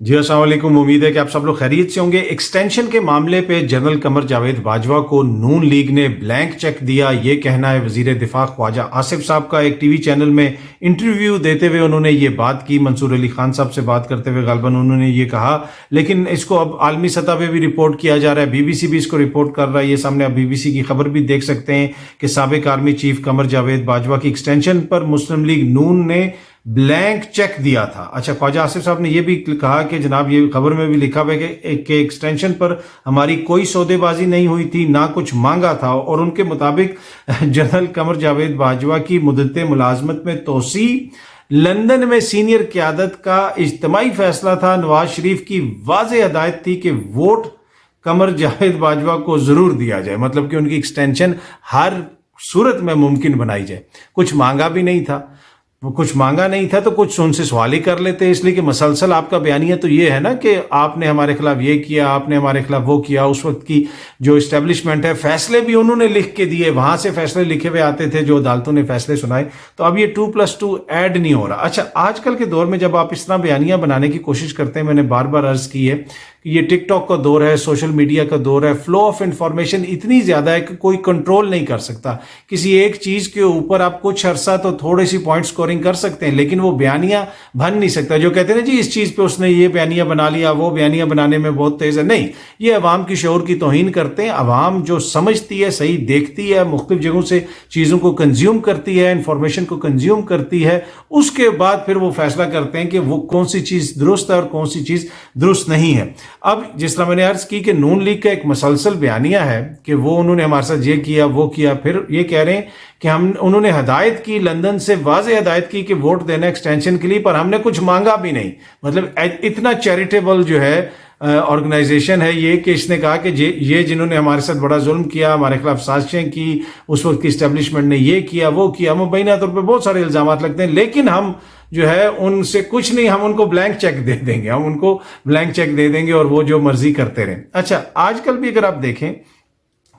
जी अस्सलाम वालेकुम। उम्मीद है कि आप सब लोग खैरियत से होंगे। एक्सटेंशन के मामले पे जनरल कमर जावेद बाजवा को नून लीग ने ब्लैंक चेक दिया, ये कहना है वजीर दिफा ख्वाजा आसिफ साहब का। एक टीवी चैनल में इंटरव्यू देते हुए उन्होंने ये बात की, मंसूर अली खान साहब से बात करते हुए गालबन उन्होंने ये कहा। लेकिन इसको अब आलमी सतह पे भी रिपोर्ट किया जा रहा है, बीबीसी भी इसको रिपोर्ट कर रहा है। ये सामने आप बीबीसी की खबर भी देख सकते हैं कि साबिक आर्मी चीफ कमर जावेद बाजवा की एक्सटेंशन पर मुस्लिम लीग नून ने ब्लैंक चेक दिया था। अच्छा, ख्वाजा आसिफ साहब ने यह भी कहा कि जनाब ये खबर में भी लिखा हुआ है कि एक्सटेंशन पर हमारी कोई सौदेबाजी नहीं हुई थी, ना कुछ मांगा था। और उनके मुताबिक जनरल कमर जावेद बाजवा की मुद्दत मुलाजमत में तोसी लंदन में सीनियर क़यादत का इज्तिमाई फैसला था। नवाज शरीफ की वाज़ेह हिदायत थी कि वोट कमर जावेद बाजवा को जरूर दिया जाए, मतलब कि उनकी एक्सटेंशन हर सूरत में मुमकिन बनाई जाए। कुछ मांगा भी नहीं था, कुछ मांगा नहीं था तो कुछ उनसे सवाल ही कर लेते, इसलिए कि मसलसल आपका बयानिया तो ये है ना कि आपने हमारे खिलाफ ये किया, आपने हमारे खिलाफ वो किया। उस वक्त की जो इस्टेब्लिशमेंट है, फैसले भी उन्होंने लिख के दिए, वहां से फैसले लिखे हुए आते थे जो अदालतों ने फैसले सुनाए। तो अब ये 2+2 ऐड नहीं हो रहा। अच्छा, आजकल के दौर में जब आप इस तरह बयानिया बनाने की कोशिश करते हैं, मैंने बार बार अर्ज की है कि ये टिकटॉक का दौर है, सोशल मीडिया का दौर है, फ्लो ऑफ इंफॉर्मेशन इतनी ज्यादा है कि कोई कंट्रोल नहीं कर सकता। किसी एक चीज के ऊपर आप कुछ अरसा तो थोड़ी सी पॉइंट स्कोरिंग कर सकते हैं, लेकिन वो बयानिया बन नहीं सकता। जो कहते हैं ना जी इस चीज पे उसने ये बयानिया बना लिया, वो बयानिया बनाने में बहुत तेज है, नहीं, ये अवाम की शऊर की तौहीन करते हैं। अवाम जो समझती है, सही देखती है, मुख्तलिफ जगहों से चीजों को कंज्यूम करती है, इंफॉर्मेशन को कंज्यूम करती है, उसके बाद फिर वो फैसला करते हैं कि वो कौन सी चीज दुरुस्त है और कौन सी चीज दुरुस्त नहीं है। अब जिस तरह मैंने अर्ज की कि नून लीग का एक मसलसल बयानिया है कि वो उन्होंने हमारे साथ ये किया वो किया, फिर ये कह रहे हैं कि उन्होंने हदायत की, लंदन से वाज़ेह हदायत की कि वोट देना एक्सटेंशन के लिए, पर हमने कुछ मांगा भी नहीं। मतलब इतना चैरिटेबल जो है ऑर्गेनाइजेशन है ये कि इसने कहा कि ये जिन्होंने हमारे साथ बड़ा जुल्म किया, हमारे खिलाफ साजिशें की, उस वक्त की इस्टेब्लिशमेंट ने ये किया वो किया, मुबैना तौर पर बहुत सारे इल्जाम लगते हैं, लेकिन हम जो है उनसे कुछ नहीं, हम उनको ब्लैंक चेक दे देंगे, हम उनको ब्लैंक चेक दे देंगे और वो जो मर्जी करते रहें। अच्छा, आजकल भी अगर आप देखें,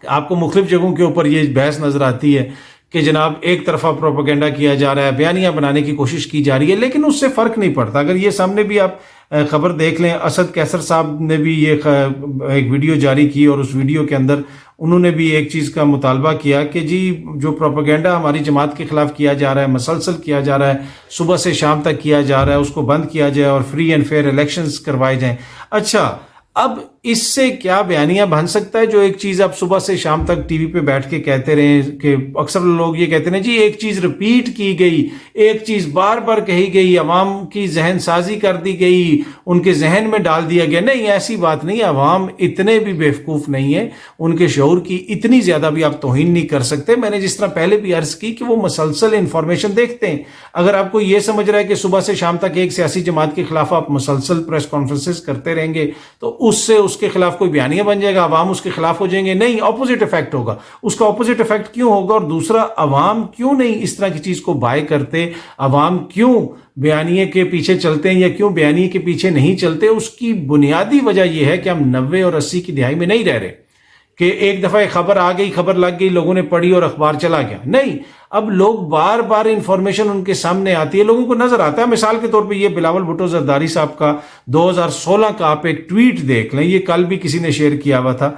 आपको मुख्तलिफ जगहों के ऊपर ये बहस नजर आती है कि जनाब एक तरफा प्रोपेगेंडा किया जा रहा है, बयानियां बनाने की कोशिश की जा रही है, लेकिन उससे फर्क नहीं पड़ता। अगर ये सामने भी आप खबर देख लें, असद कैसर साहब ने भी ये एक वीडियो जारी की और उस वीडियो के अंदर उन्होंने भी एक चीज़ का मुतालबा किया कि जी जो प्रोपेगेंडा हमारी जमात के खिलाफ किया जा रहा है, मसलसल किया जा रहा है, सुबह से शाम तक किया जा रहा है, उसको बंद किया जाए और फ्री एंड फेयर इलेक्शंस करवाए जाएं। अच्छा, अब इससे क्या बयानिया बन सकता है जो एक चीज आप सुबह से शाम तक टीवी पे बैठ के कहते रहे कि अक्सर लोग ये कहते हैं जी एक चीज रिपीट की गई, एक चीज बार बार कही गई, अवाम की जहन साजी कर दी गई, उनके जहन में डाल दिया गया। नहीं, ऐसी बात नहीं। अवाम इतने भी बेवकूफ नहीं है, उनके शऊर की इतनी ज्यादा भी आप तौहीन नहीं कर सकते। मैंने जिस तरह पहले भी अर्ज की कि वो मसलसल इंफॉर्मेशन देखते हैं। अगर आपको ये समझ रहा है कि सुबह से शाम तक एक सियासी जमात के खिलाफ आप मसलसल प्रेस कॉन्फ्रेंसेस करते रहेंगे तो उससे उसके खिलाफ कोई बयानिया बन जाएगा, अवाम उसके खिलाफ हो जाएंगे, नहीं, ऑपोजिट इफेक्ट होगा। उसका ऑपोजिट इफेक्ट क्यों होगा? और दूसरा, अवाम क्यों नहीं इस तरह की चीज को बाय करते, अवाम क्यों बयानिए के पीछे चलते हैं या क्यों बयानिए के पीछे नहीं चलते? उसकी बुनियादी वजह यह है कि हम 90 और 80 की दिहाई में नहीं रह रहे कि एक दफा एक खबर आ गई, खबर लग गई, लोगों ने पढ़ी और अखबार चला गया। नहीं, अब लोग बार बार इंफॉर्मेशन उनके सामने आती है, लोगों को नजर आता है। मिसाल के तौर पे ये बिलावल भुट्टो जरदारी साहब का 2016 का आप एक ट्वीट देख लें, ये कल भी किसी ने शेयर किया हुआ था।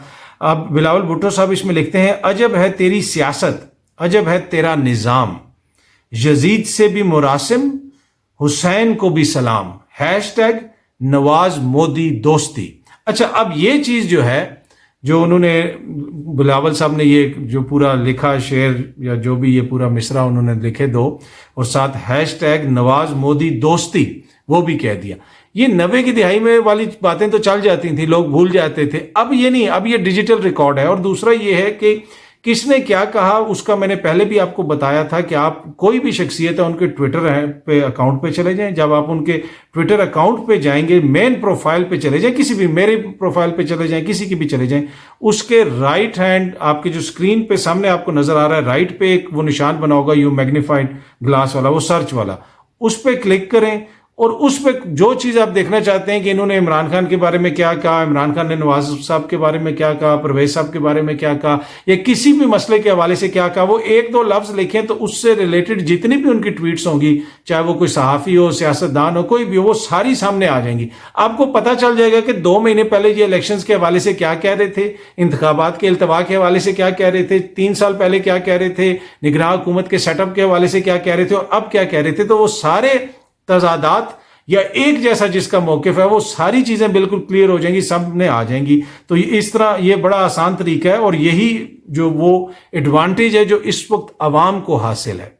अब बिलावल भुट्टो साहब इसमें लिखते हैं, अजब है तेरी सियासत, अजब है तेरा निजाम, यजीद से भी मुरासिम, हुसैन को भी सलाम, हैशटैग नवाज मोदी दोस्ती। अच्छा, अब ये चीज जो है, जो उन्होंने बिलावल साहब ने ये जो पूरा लिखा शेर या जो भी ये पूरा मिसरा उन्होंने लिखे दो, और साथ हैशटैग नवाज मोदी दोस्ती वो भी कह दिया। ये 90 की दिहाई में वाली बातें तो चल जाती थी, लोग भूल जाते थे। अब ये नहीं, अब ये डिजिटल रिकॉर्ड है। और दूसरा ये है कि किसने क्या कहा उसका मैंने पहले भी आपको बताया था कि आप कोई भी शख्सियत है उनके ट्विटर पे अकाउंट पे चले जाएं। जब आप उनके ट्विटर अकाउंट पे जाएंगे, मेन प्रोफाइल पे चले जाएं, किसी भी मेरे प्रोफाइल पे चले जाएं, किसी की भी चले जाएं, उसके राइट हैंड आपके जो स्क्रीन पे सामने आपको नजर आ रहा है, राइट पे एक वो निशान बना होगा, यू मैग्नीफाइड ग्लास वाला, वो सर्च वाला, उस पर क्लिक करें اور اس پہ جو چیز آپ دیکھنا چاہتے ہیں کہ انہوں نے عمران خان کے بارے میں کیا کہا، عمران خان نے نواز صاحب کے بارے میں کیا کہا، پرویز صاحب کے بارے میں کیا کہا، یا کسی بھی مسئلے کے حوالے سے کیا کہا، وہ ایک دو لفظ لکھیں تو اس سے ریلیٹڈ جتنی بھی ان کی ٹویٹس ہوں گی، چاہے وہ کوئی صحافی ہو، سیاستدان ہو، کوئی بھی ہو، وہ ساری سامنے آ جائیں گی. آپ کو پتہ چل جائے گا کہ 2 مہینے پہلے یہ الیکشنز کے حوالے سے کیا کہہ رہے تھے، انتخابات کے التوا کے حوالے سے کیا کہہ رہے تھے، 3 سال پہلے کیا کہہ رہے تھے، نگراں حکومت کے سیٹ اپ کے حوالے سے کیا کہہ رہے تھے، اور اب کیا کہہ رہے تھے. تو وہ سارے تضادات یا ایک جیسا جس کا موقف ہے وہ ساری چیزیں بالکل کلیئر ہو جائیں گی، سامنے آ جائیں گی. تو اس طرح یہ بڑا آسان طریقہ ہے، اور یہی جو وہ ایڈوانٹیج ہے جو اس وقت عوام کو حاصل ہے.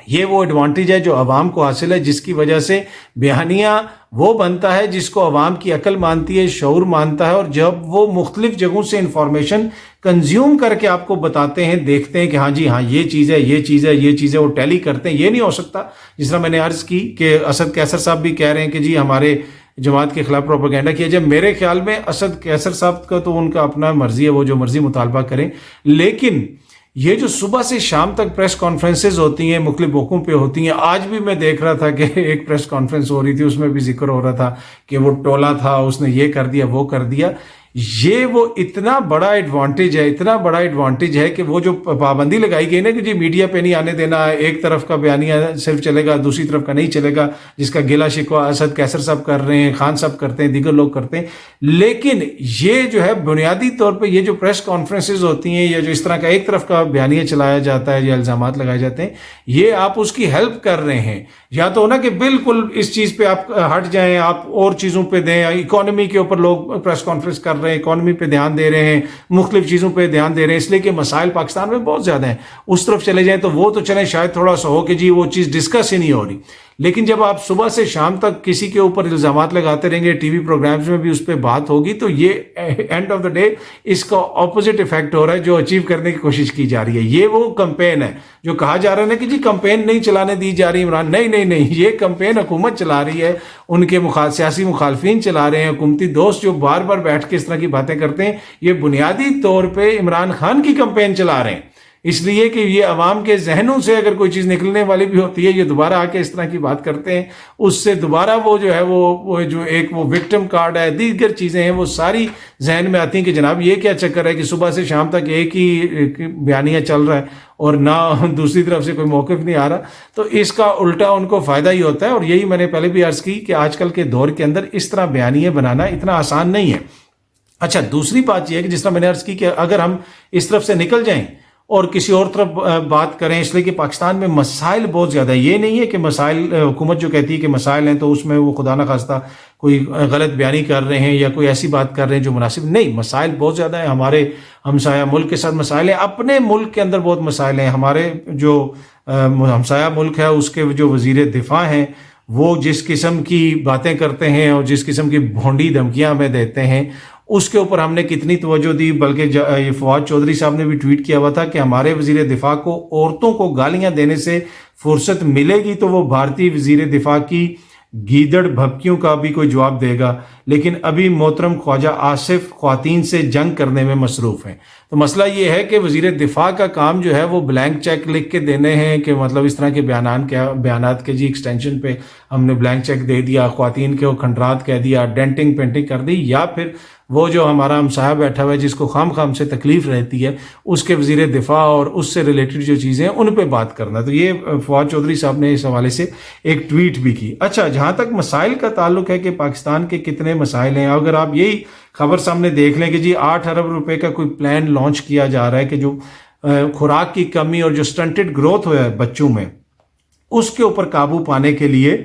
یہ وہ ایڈوانٹیج ہے جو عوام کو حاصل ہے، جس کی وجہ سے بیانیہ وہ بنتا ہے جس کو عوام کی عقل مانتی ہے، شعور مانتا ہے. اور جب وہ مختلف جگہوں سے انفارمیشن کنزیوم کر کے آپ کو بتاتے ہیں، دیکھتے ہیں کہ ہاں جی ہاں یہ چیز ہے، یہ چیز ہے، یہ چیز ہے، وہ ٹیلی کرتے ہیں. یہ نہیں ہو سکتا جس طرح میں نے عرض کی کہ اسد کیسر صاحب بھی کہہ رہے ہیں کہ جی ہمارے جماعت کے خلاف پروپیگنڈا کیا جائے. میرے خیال میں اسد کیسر صاحب کا تو ان کا اپنا مرضی ہے، وہ جو مرضی مطالبہ کریں، لیکن یہ جو صبح سے شام تک پریس کانفرنسز ہوتی ہیں، مختلف موقعوں پہ ہوتی ہیں. آج بھی میں دیکھ رہا تھا کہ ایک پریس کانفرنس ہو رہی تھی، اس میں بھی ذکر ہو رہا تھا کہ وہ ٹولا تھا، اس نے یہ کر دیا، وہ کر دیا. یہ وہ اتنا بڑا ایڈوانٹیج ہے، اتنا بڑا ایڈوانٹیج ہے کہ وہ جو پابندی لگائی گئی نا کہ جی میڈیا پہ نہیں آنے دینا، ایک طرف کا بیانیہ صرف چلے گا، دوسری طرف کا نہیں چلے گا، جس کا گلا شکوہ اسد کیسر صاحب کر رہے ہیں، خان صاحب کرتے ہیں، دیگر لوگ کرتے ہیں. لیکن یہ جو ہے بنیادی طور پہ یہ جو پریس کانفرنسز ہوتی ہیں یا جو اس طرح کا ایک طرف کا بیانیہ چلایا جاتا ہے یا الزامات لگائے جاتے ہیں، یہ آپ اس کی ہیلپ کر رہے ہیں. یا تو نا کہ بالکل اس چیز پہ آپ ہٹ جائیں، آپ اور چیزوں پہ دیں. اکانومی کے اوپر لوگ پریس کانفرنس کر رہے ہیں، اکانومی پہ دھیان دے رہے ہیں، مختلف چیزوں پہ دھیان دے رہے ہیں، اس لیے کہ مسائل پاکستان میں بہت زیادہ ہیں. اس طرف چلے جائیں تو وہ تو چلیں شاید تھوڑا سا ہو کہ جی وہ چیز ڈسکس ہی نہیں ہو رہی. لیکن جب آپ صبح سے شام تک کسی کے اوپر الزامات لگاتے رہیں گے، ٹی وی پروگرامز میں بھی اس پہ بات ہوگی، تو یہ اینڈ آف دا ڈے اس کا اپوزٹ افیکٹ ہو رہا ہے جو اچیو کرنے کی کوشش کی جا رہی ہے. یہ وہ کمپین ہے جو کہا جا رہا ہے نا کہ جی کمپین نہیں چلانے دی جا رہی عمران. نہیں، یہ کمپین حکومت چلا رہی ہے، ان کے سیاسی مخالفین چلا رہے ہیں، حکومتی دوست جو بار بار بیٹھ کے اس طرح کی باتیں کرتے ہیں، یہ بنیادی طور پہ عمران خان کی کمپین چلا رہے ہیں. اس لیے کہ یہ عوام کے ذہنوں سے اگر کوئی چیز نکلنے والی بھی ہوتی ہے، یہ دوبارہ آ کے اس طرح کی بات کرتے ہیں، اس سے دوبارہ وہ جو ہے وہ جو ایک وہ وکٹم کارڈ ہے، دیگر چیزیں ہیں، وہ ساری ذہن میں آتی ہیں کہ جناب یہ کیا چکر ہے کہ صبح سے شام تک ایک ہی بیانیہ چل رہا ہے اور نہ دوسری طرف سے کوئی موقف نہیں آ رہا. تو اس کا الٹا ان کو فائدہ ہی ہوتا ہے. اور یہی میں نے پہلے بھی عرض کی کہ آج کل کے دور کے اندر اس طرح بیانیہ بنانا اتنا آسان نہیں ہے. اچھا، دوسری بات یہ ہے کہ جس طرح میں نے عرض کی کہ اگر ہم اس طرف سے نکل جائیں اور کسی اور طرف بات کریں، اس لیے کہ پاکستان میں مسائل بہت زیادہ ہے. یہ نہیں ہے کہ مسائل حکومت جو کہتی ہے کہ مسائل ہیں تو اس میں وہ خدا نہ خواستہ کوئی غلط بیانی کر رہے ہیں یا کوئی ایسی بات کر رہے ہیں جو مناسب نہیں. مسائل بہت زیادہ ہیں، ہمارے ہمسایہ ملک کے ساتھ مسائل ہیں، اپنے ملک کے اندر بہت مسائل ہیں. ہمارے جو ہمسایہ ملک ہے اس کے جو وزیر دفاع ہیں، وہ جس قسم کی باتیں کرتے ہیں اور جس قسم کی بھونڈی دھمکیاں ہمیں دیتے ہیں، اس کے اوپر ہم نے کتنی توجہ دی. بلکہ یہ فواد چودھری صاحب نے بھی ٹویٹ کیا ہوا تھا کہ ہمارے وزیر دفاع کو عورتوں کو گالیاں دینے سے فرصت ملے گی تو وہ بھارتی وزیر دفاع کی گیدڑ بھبکیوں کا بھی کوئی جواب دے گا، لیکن ابھی محترم خواجہ آصف خواتین سے جنگ کرنے میں مصروف ہیں. تو مسئلہ یہ ہے کہ وزیر دفاع کا کام جو ہے وہ بلینک چیک لکھ کے دینے ہیں کہ مطلب اس طرح کے بیانات کے جی ایکسٹینشن پہ ہم نے بلینک چیک دے دیا، خواتین کے وہ کھنڈرات کہہ دیا، ڈینٹنگ پینٹنگ کر دی، یا پھر وہ جو ہمارا ہمسایہ بیٹھا ہوا ہے جس کو خام سے تکلیف رہتی ہے، اس کے وزیر دفاع اور اس سے ریلیٹڈ جو چیزیں ہیں ان پہ بات کرنا. تو یہ فواد چودھری صاحب نے اس حوالے سے ایک ٹویٹ بھی کی. اچھا، جہاں تک مسائل کا تعلق ہے کہ پاکستان کے کتنے مسائل ہیں، اگر آپ یہی خبر سامنے دیکھ لیں کہ جی 8 ارب روپے کا کوئی پلان لانچ کیا جا رہا ہے کہ جو خوراک کی کمی اور جو سٹنٹڈ گروتھ ہوا ہے بچوں میں، اس کے اوپر قابو پانے کے لیے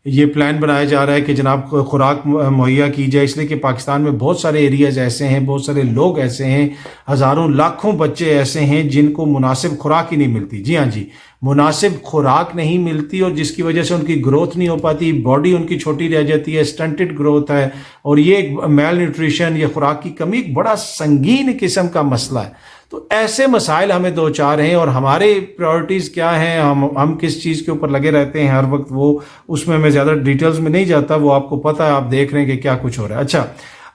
یہ پلان بنایا جا رہا ہے کہ جناب خوراک مہیا کی جائے. اس لیے کہ پاکستان میں بہت سارے ایریاز ایسے ہیں، بہت سارے لوگ ایسے ہیں، ہزاروں لاکھوں بچے ایسے ہیں جن کو مناسب خوراک ہی نہیں ملتی. جی ہاں جی، مناسب خوراک نہیں ملتی، اور جس کی وجہ سے ان کی گروتھ نہیں ہو پاتی، باڈی ان کی چھوٹی رہ جاتی ہے، سٹنٹڈ گروتھ ہے. اور یہ ایک میل نیوٹریشن یا خوراک کی کمی ایک بڑا سنگین قسم کا مسئلہ ہے. تو ایسے مسائل ہمیں دو چار ہیں، اور ہمارے پریورٹیز کیا ہیں، ہم کس چیز کے اوپر لگے رہتے ہیں ہر وقت، وہ اس میں زیادہ ڈیٹیلز میں نہیں جاتا، وہ آپ کو پتہ ہے، آپ دیکھ رہے ہیں کہ کیا کچھ ہو رہا ہے. اچھا،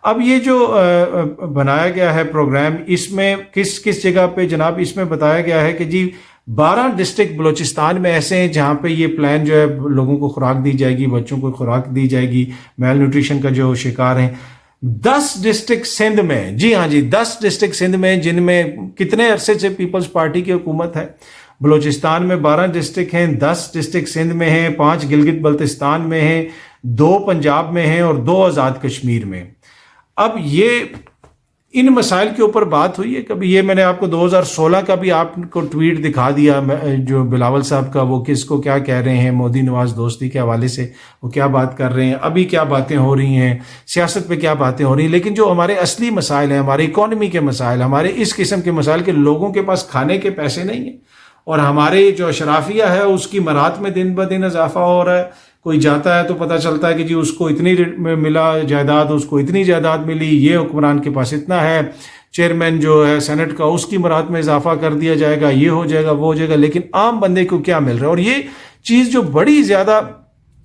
اب یہ جو بنایا گیا ہے پروگرام، اس میں کس جگہ پہ جناب اس میں بتایا گیا ہے کہ جی 12 डिस्ट्रिक्ट बलूचिस्तान में ऐसे हैं जहाँ पे ये प्लान जो है लोगों को खुराक दी जाएगी, बच्चों को खुराक दी जाएगी, मेल न्यूट्रिशन का जो शिकार हैं। 10 डिस्ट्रिक्ट सिंध में, जी हाँ जी, 10 डिस्ट्रिक्ट सिंध में, जिनमें कितने अरसे से पीपल्स पार्टी की हुकूमत है। बलूचिस्तान में 12 डिस्ट्रिक्ट हैं, 10 डिस्ट्रिक्ट सिंध में हैं, 5 गिलगित बल्तिस्तान में हैं, 2 पंजाब में हैं और 2 आज़ाद कश्मीर में। अब ये इन मसाइल के ऊपर बात हुई है कभी? ये मैंने आपको 2016 का भी आपको ट्वीट दिखा दिया, जो बिलावल साहब का, वो किसको क्या कह रहे हैं, मोदी नवाज दोस्ती के हवाले से वो क्या बात कर रहे हैं, अभी क्या बातें हो रही हैं, सियासत पे क्या बातें हो रही हैं। लेकिन जो हमारे असली मसाइल हैं, हमारे इकॉनमी के मसाइल, हमारे इस किस्म के मसाइल के लोगों के पास खाने के पैसे नहीं हैं, और हमारे जो अशराफिया है उसकी मरात में दिन ब दिन इजाफा हो रहा है। कोई जाता है तो पता चलता है कि जी उसको इतनी मिला जायदाद, उसको इतनी जायदाद मिली, ये हुक्मरान के पास इतना है, चेयरमैन जो है सेनेट का उसकी मरात में इजाफा कर दिया जाएगा, ये हो जाएगा, वो हो जाएगा। लेकिन आम बंदे को क्या मिल रहा है? और ये चीज़ जो बड़ी ज़्यादा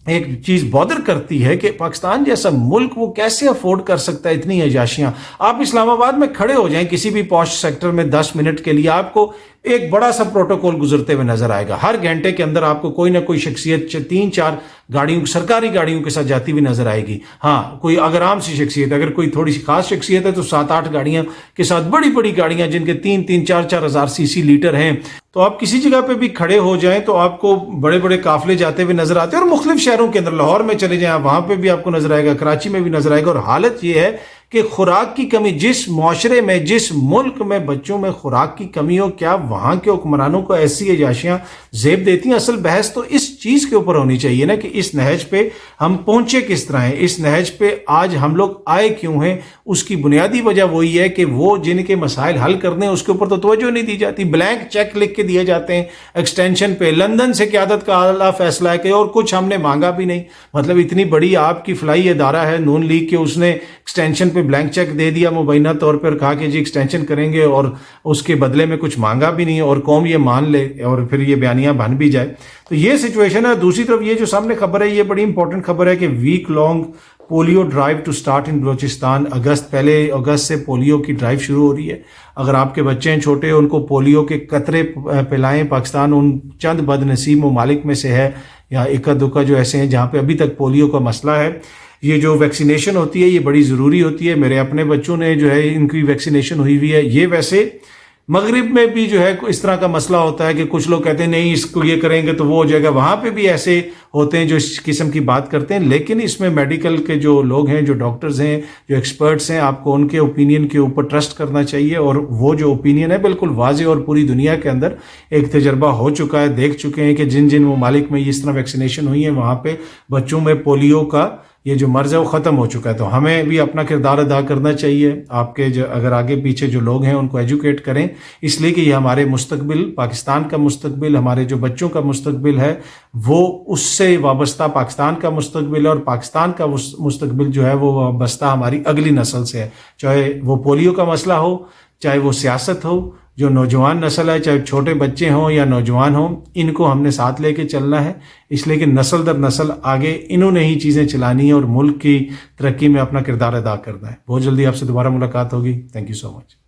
एक चीज़ बॉदर करती है कि पाकिस्तान जैसा मुल्क वो कैसे अफोर्ड कर सकता है इतनी अयाशियाँ। आप इस्लामाबाद में खड़े हो जाएं किसी भी पॉश सेक्टर में 10 मिनट के लिए, आपको एक बड़ा सा प्रोटोकॉल गुजरते हुए नजर आएगा। हर घंटे के अंदर आपको कोई ना कोई शख्सियत 3-4 गाड़ियों, सरकारी गाड़ियों के साथ जाती हुई नजर आएगी। हाँ, कोई अगर आम सी शख्सियत, अगर कोई थोड़ी सी खास शख्सियत है तो 7-8 गाड़ियां के साथ, बड़ी बड़ी गाड़ियां जिनके 3-3, 4-4 हज़ार सीसी लीटर हैं। तो आप किसी जगह पे भी खड़े हो जाएं तो आपको बड़े बड़े काफिले जाते हुए नजर आते हैं। और मुख्तलिफ शहरों के अंदर, लाहौर में चले जाएं, वहां पे भी आपको नजर आएगा, कराची में भी नजर आएगा। और हालत यह है कि खुराक की कमी, जिस मुआशरे में, जिस मुल्क में बच्चों में खुराक की कमी हो, क्या वहां के हुक्मरानों को ऐसी अयाशियां जेब देती हैं? असल बहस तो इस चीज के ऊपर होनी चाहिए ना कि इस नहज पे हम पहुंचे किस तरह हैं, इस नहज पे आज हम लोग आए क्यों हैं। उसकी बुनियादी वजह वही है कि वो जिनके मसाइल हल करने हैं उसके ऊपर तो तवज्जो नहीं दी जाती। ब्लैंक चेक लिख के दिए जाते हैं एक्सटेंशन पे। लंदन से क़यादत का आला फैसला है कि और कुछ हमने मांगा भी नहीं। मतलब इतनी बड़ी आपकी फलाई अदारा है नून लीग के, उसने एक्सटेंशन पे ब्लैंक चेक दे दिया मुबैना तौर पर, कहा कि जी एक्सटेंशन करेंगे, और उसके बदले में कुछ मांगा भी नहीं, और कौम ये मान ले और फिर ये बयानियां बन भी जाए। तो ये सिचुएशन है। दूसरी तरफ ये जो सामने खबर है, ये बड़ी इंपॉर्टेंट खबर है कि week long polio drive to start in Balochistan. पहले अगस्त से पोलियो की ड्राइव शुरू हो रही है। अगर आपके बच्चे हैं छोटे, उनको पोलियो के कतरे पिलाएं। पाकिस्तान उन चंद बदनसीब ममालिक में से है, या इक्का दुक्का जो ऐसे हैं जहाँ पे अभी तक पोलियो का मसला है। ये जो वैक्सीनेशन होती है ये बड़ी ज़रूरी होती है। मेरे अपने बच्चों ने जो है इनकी वैक्सीनेशन हुई हुई है। ये वैसे मगरिब में भी जो है इस तरह का मसला होता है कि कुछ लोग कहते हैं नहीं इसको ये करेंगे तो वो हो जाएगा, वहाँ पे भी ऐसे होते हैं जो इस किस्म की बात करते हैं। लेकिन इसमें मेडिकल के जो लोग हैं, जो डॉक्टर्स हैं, जो एक्सपर्ट्स हैं, आपको उनके ओपिनियन के ऊपर ट्रस्ट करना चाहिए। और वो जो ओपिनियन है बिल्कुल वाज़ेह, और पूरी दुनिया के अंदर एक तजर्बा हो चुका है, देख चुके हैं कि जिन जिन ममालिक में इस तरह वैक्सीनेशन हुई है वहाँ पे बच्चों में पोलियो का ये जो मर्ज है वो ख़त्म हो चुका है। तो हमें भी अपना किरदार अदा करना चाहिए। आपके जो अगर आगे पीछे जो लोग हैं उनको एजुकेट करें, इसलिए कि ये हमारे मुस्तकबिल, पाकिस्तान का मुस्तकबिल, हमारे जो बच्चों का मुस्तकबिल है वो उससे वाबस्ता पाकिस्तान का मुस्तकबिल है, और पाकिस्तान का मुस्तकबिल जो है वो वाबस्ता हमारी अगली नस्ल से है। चाहे वो पोलियो का मसला हो, चाहे वो सियासत हो, जो नौजवान नस्ल है, चाहे छोटे बच्चे हों या नौजवान हों, इनको हमने साथ लेके चलना है। इसलिए कि नस्ल दर नस्ल आगे इन्होंने ही चीज़ें चलानी है और मुल्क की तरक्की में अपना किरदार अदा करना है। बहुत जल्दी आपसे दोबारा मुलाकात होगी। Thank you so much.